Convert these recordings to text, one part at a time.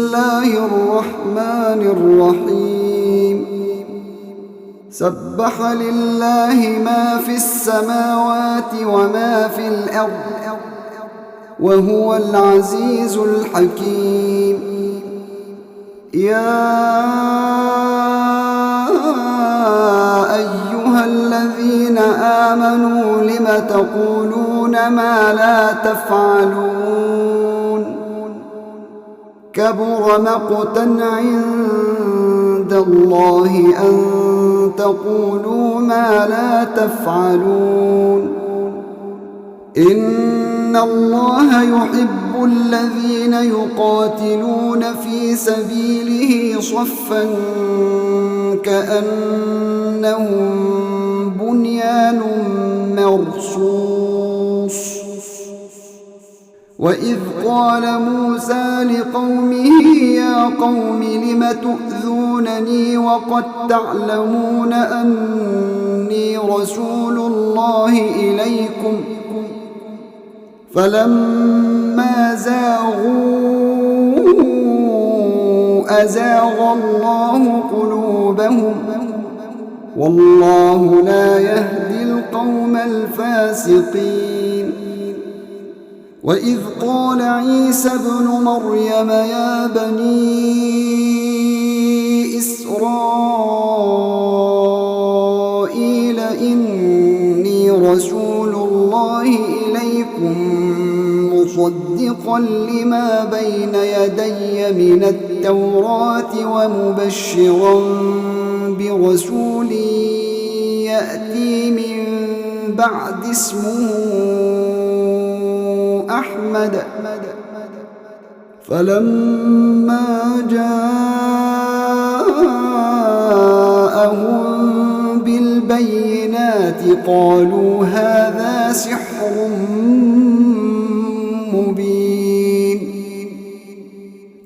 الله الرحمن الرحيم سبح لله ما في السماوات وما في الأرض وهو العزيز الحكيم يا أيها الذين آمنوا لم تقولون ما لا تفعلون كبر مقتا عند الله أن تقولوا ما لا تفعلون إن الله يحب الذين يقاتلون في سبيله صفا كأنهم بنيان مرصوص وإذ قال موسى لقومه يا قوم لم تؤذونني وقد تعلمون أني رسول الله إليكم فلما زاغوا أزاغ الله قلوبهم والله لا يهدي القوم الفاسقين وإذ قال عيسى ابن مريم يا بني إسرائيل إني رسول الله إليكم مصدقا لما بين يدي من التوراة ومبشرا برسول يأتي من بعد اسمه أحمد فلما جاءهم بالبينات قالوا هذا سحر مبين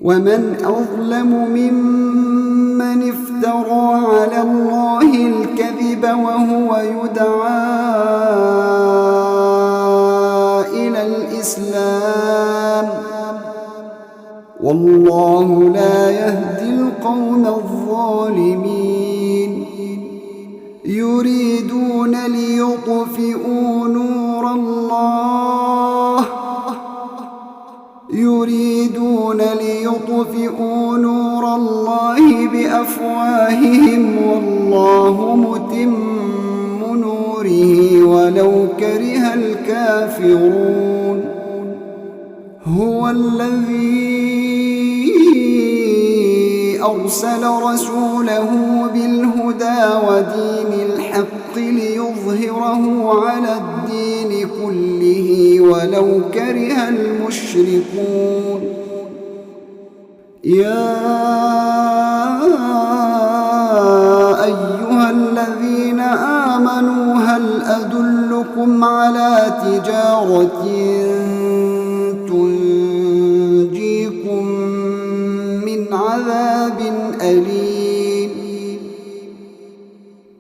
ومن أظلم ممن افترى على الله الكذب وهو يدعى إلى الإسلام والله لا يهدي القوم الظالمين يريدون ليطفئوا نور الله بأفواههم والله متم نوره ولو كره الكافرون هو الذي أرسل رسوله بالهدى ودين الحق ليظهره على الدين كله ولو كره المشركون يا أيها الذين آمنوا هل أدلكم على تجارة تنجيكم من عذاب أليم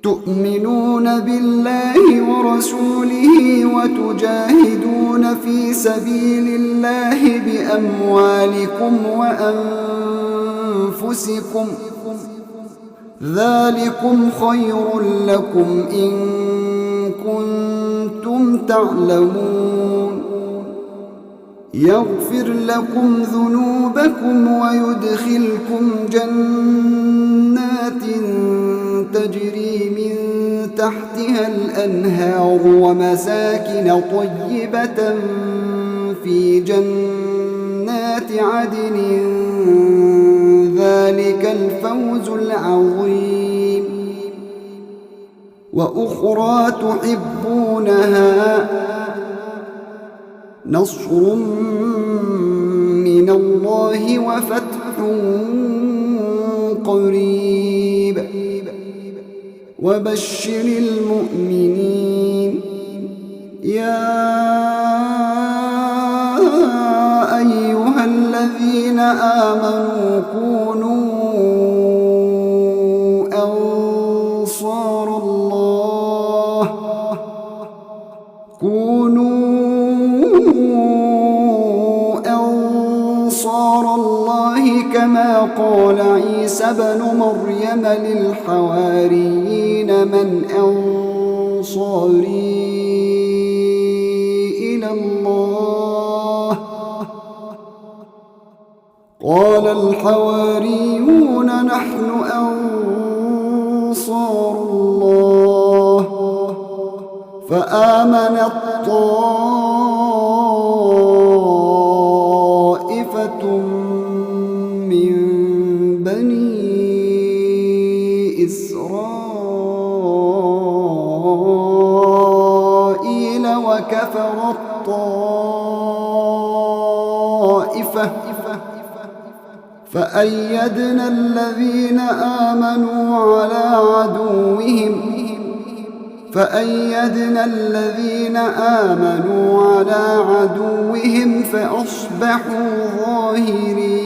تؤمنون بالله ورسوله وتجاهدون في سبيل الله بأموالكم وأنفسكم ذلكم خير لكم إن كنتم تعلمون يغفر لكم ذنوبكم ويدخلكم جنات تجري من تحتها الأنهار ومساكن طيبة في جنات عدن ذلك الفوز العظيم وأخرى تحبونها نصر من الله وفتح قريب وبشر المؤمنين يا أيها الذين آمنوا كونوا أنصار الله كما قال عيسى بن مريم للحواريين من أنصاري إلى الله قال الحواريون نحن أنصار الله فآمنت طائفة من بني إسرائيل وكفرت طائفة فأيدنا الذين آمنوا على عدوهم فأصبحوا ظاهرين.